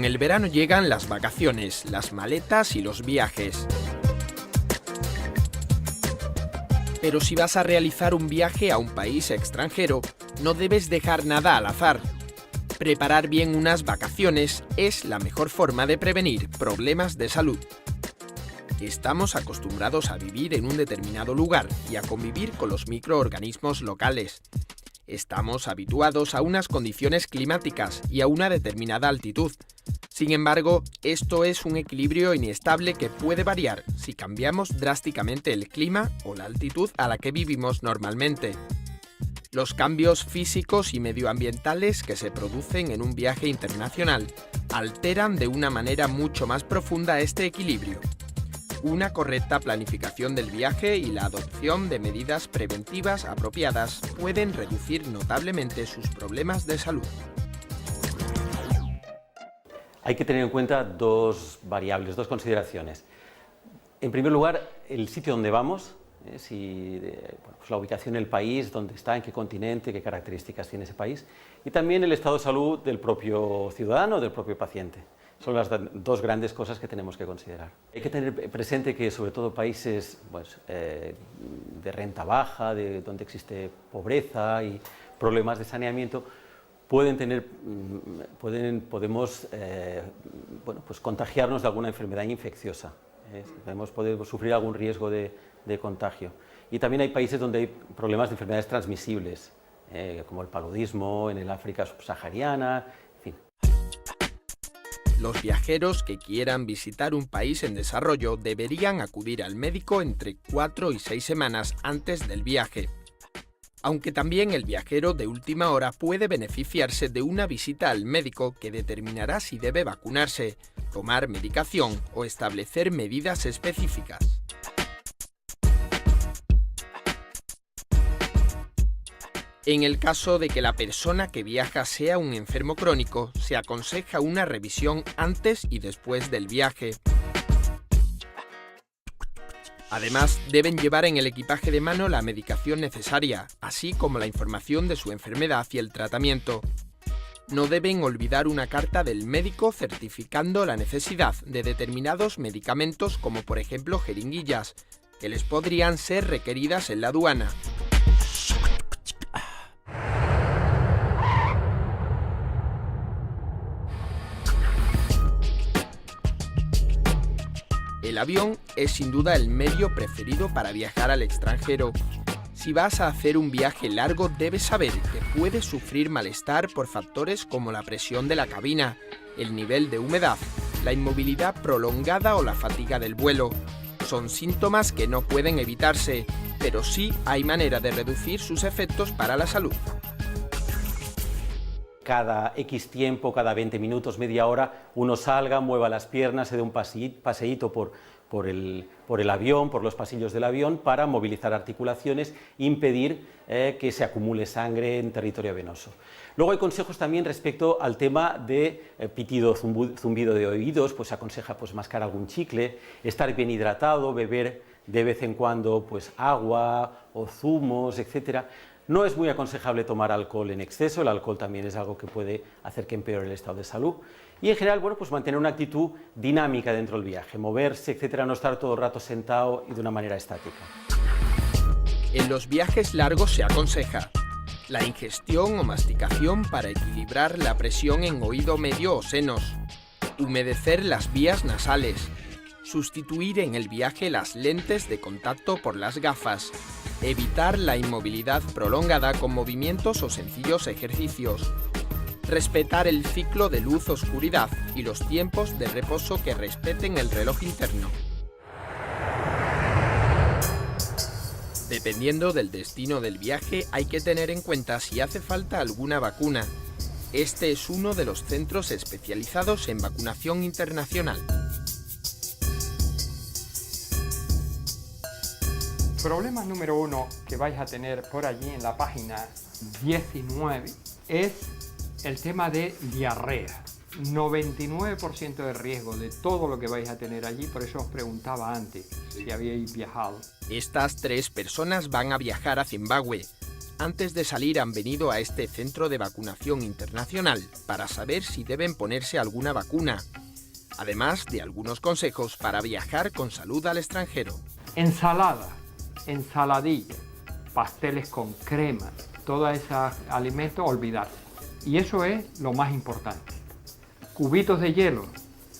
Con el verano llegan las vacaciones, las maletas y los viajes. Pero si vas a realizar un viaje a un país extranjero, no debes dejar nada al azar. Preparar bien unas vacaciones es la mejor forma de prevenir problemas de salud. Estamos acostumbrados a vivir en un determinado lugar y a convivir con los microorganismos locales. Estamos habituados a unas condiciones climáticas y a una determinada altitud. Sin embargo, esto es un equilibrio inestable que puede variar si cambiamos drásticamente el clima o la altitud a la que vivimos normalmente. Los cambios físicos y medioambientales que se producen en un viaje internacional alteran de una manera mucho más profunda este equilibrio. Una correcta planificación del viaje y la adopción de medidas preventivas apropiadas pueden reducir notablemente sus problemas de salud. Hay que tener en cuenta dos variables, dos consideraciones. En primer lugar, el sitio donde vamos, pues la ubicación del país, dónde está, en qué continente, qué características tiene ese país, y también el estado de salud del propio ciudadano, del propio paciente. Son las dos grandes cosas que tenemos que considerar. Hay que tener presente que, sobre todo, países de renta baja, donde existe pobreza y problemas de saneamiento, podemos contagiarnos de alguna enfermedad infecciosa. Podemos sufrir algún riesgo de contagio. Y también hay países donde hay problemas de enfermedades transmisibles, como el paludismo en el África subsahariana, en fin. Los viajeros que quieran visitar un país en desarrollo deberían acudir al médico entre 4 y 6 semanas antes del viaje. Aunque también el viajero de última hora puede beneficiarse de una visita al médico que determinará si debe vacunarse, tomar medicación o establecer medidas específicas. En el caso de que la persona que viaja sea un enfermo crónico, se aconseja una revisión antes y después del viaje. Además, deben llevar en el equipaje de mano la medicación necesaria, así como la información de su enfermedad y el tratamiento. No deben olvidar una carta del médico certificando la necesidad de determinados medicamentos, como por ejemplo jeringuillas, que les podrían ser requeridas en la aduana. El avión es sin duda el medio preferido para viajar al extranjero. Si vas a hacer un viaje largo, debes saber que puedes sufrir malestar por factores como la presión de la cabina, el nivel de humedad, la inmovilidad prolongada o la fatiga del vuelo. Son síntomas que no pueden evitarse, pero sí hay manera de reducir sus efectos para la salud. Cada X tiempo, cada 20 minutos, media hora, uno salga, mueva las piernas, se dé un paseíto por el avión, por los pasillos del avión, para movilizar articulaciones e impedir que se acumule sangre en territorio venoso. Luego hay consejos también respecto al tema de pitido, zumbido de oídos, pues se aconseja mascar algún chicle, estar bien hidratado, beber de vez en cuando agua o zumos, etc. No es muy aconsejable tomar alcohol en exceso, el alcohol también es algo que puede hacer que empeore el estado de salud. Y en general, mantener una actitud dinámica dentro del viaje, moverse, etcétera, no estar todo el rato sentado y de una manera estática. En los viajes largos se aconseja la ingestión o masticación para equilibrar la presión en oído medio o senos, humedecer las vías nasales, sustituir en el viaje las lentes de contacto por las gafas, evitar la inmovilidad prolongada con movimientos o sencillos ejercicios, respetar el ciclo de luz-oscuridad y los tiempos de reposo que respeten el reloj interno. Dependiendo del destino del viaje, hay que tener en cuenta si hace falta alguna vacuna. Este es uno de los centros especializados en vacunación internacional. Problema número 1 que vais a tener por allí en la página 19 es el tema de diarrea. 99% de riesgo de todo lo que vais a tener allí, por eso os preguntaba antes si habíais viajado. Estas 3 personas van a viajar a Zimbabue. antes de salir han venido a este centro de vacunación internacional para saber si deben ponerse alguna vacuna, además de algunos consejos para viajar con salud al extranjero. Ensalada, ensaladilla, pasteles con crema, todos esos alimentos, olvidarse. Y eso es lo más importante. Cubitos de hielo,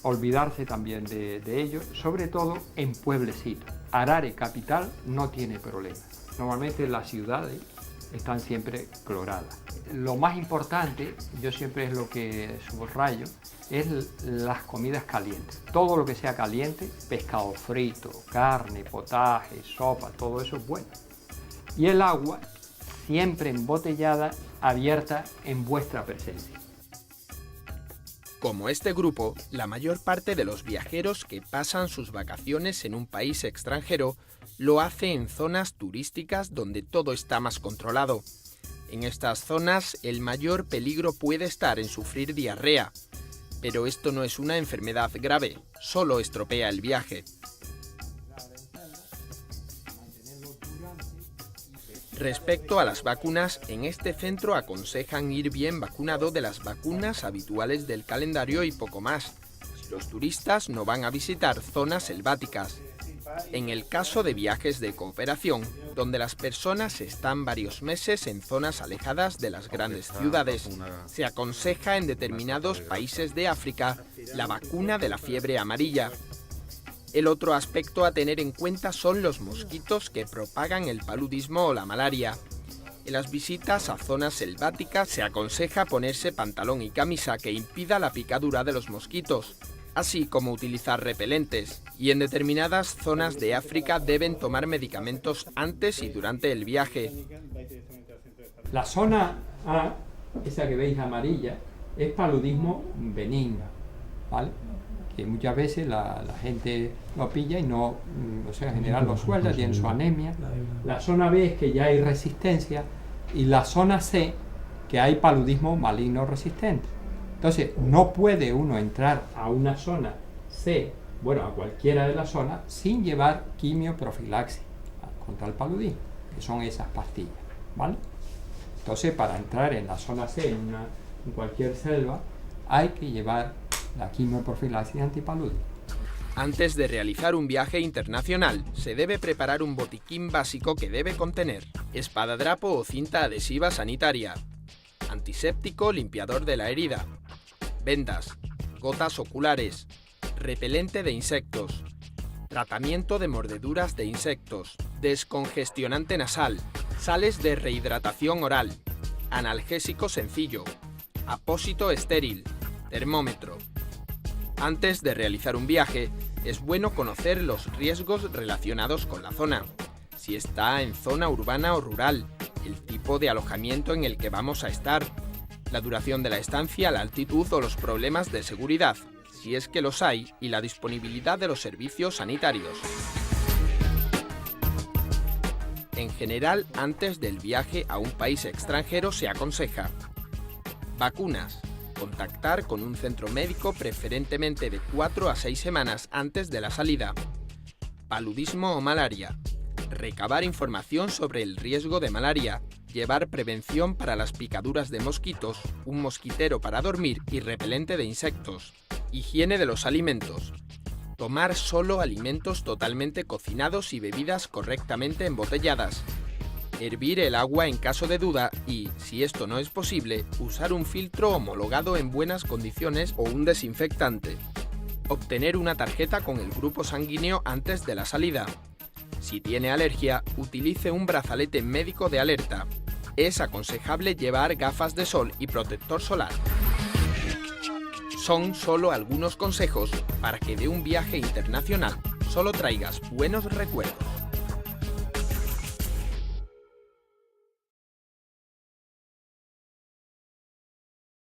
olvidarse también de ellos, sobre todo en pueblecitos. Harare, capital, no tiene problema. Normalmente las ciudades están siempre cloradas. Lo más importante, yo siempre es lo que subrayo, es las comidas calientes. Todo lo que sea caliente, pescado frito, carne, potaje, sopa, todo eso es bueno. Y el agua, siempre embotellada, abierta en vuestra presencia. Como este grupo, la mayor parte de los viajeros que pasan sus vacaciones en un país extranjero lo hace en zonas turísticas donde todo está más controlado. En estas zonas, el mayor peligro puede estar en sufrir diarrea, pero esto no es una enfermedad grave, solo estropea el viaje. Respecto a las vacunas, en este centro aconsejan ir bien vacunado de las vacunas habituales del calendario y poco más, si los turistas no van a visitar zonas selváticas. En el caso de viajes de cooperación, donde las personas están varios meses en zonas alejadas de las grandes ciudades, se aconseja en determinados países de África la vacuna de la fiebre amarilla. El otro aspecto a tener en cuenta son los mosquitos que propagan el paludismo o la malaria. En las visitas a zonas selváticas se aconseja ponerse pantalón y camisa que impida la picadura de los mosquitos, así como utilizar repelentes, y en determinadas zonas de África deben tomar medicamentos antes y durante el viaje. La zona A, esa que veis amarilla, es paludismo benigno, ¿vale? Que muchas veces la gente lo pilla y no, o sea, en general lo suelta, tiene su anemia. La zona B es que ya hay resistencia, y la zona C, que hay paludismo maligno resistente. Entonces, no puede uno entrar a una zona C, bueno, a cualquiera de las zonas, sin llevar quimioprofilaxis contra el paludismo, que son esas pastillas, ¿vale? Entonces, para entrar en la zona C, en cualquier selva, hay que llevar la quimioprofilaxis antipaludismo. Antes de realizar un viaje internacional, se debe preparar un botiquín básico que debe contener espadadrapo o cinta adhesiva sanitaria, antiséptico limpiador de la herida, vendas, gotas oculares, repelente de insectos, tratamiento de mordeduras de insectos, descongestionante nasal, sales de rehidratación oral, analgésico sencillo, apósito estéril, termómetro. Antes de realizar un viaje, es bueno conocer los riesgos relacionados con la zona, si está en zona urbana o rural, el tipo de alojamiento en el que vamos a estar, la duración de la estancia, la altitud o los problemas de seguridad, si es que los hay, y la disponibilidad de los servicios sanitarios. En general, antes del viaje a un país extranjero se aconseja vacunas. Contactar con un centro médico preferentemente de 4 a 6 semanas antes de la salida. Paludismo o malaria. Recabar información sobre el riesgo de malaria. Llevar prevención para las picaduras de mosquitos, un mosquitero para dormir y repelente de insectos. Higiene de los alimentos. Tomar solo alimentos totalmente cocinados y bebidas correctamente embotelladas. Hervir el agua en caso de duda y, si esto no es posible, usar un filtro homologado en buenas condiciones o un desinfectante. Obtener una tarjeta con el grupo sanguíneo antes de la salida. Si tiene alergia, utilice un brazalete médico de alerta. Es aconsejable llevar gafas de sol y protector solar. Son solo algunos consejos para que de un viaje internacional solo traigas buenos recuerdos.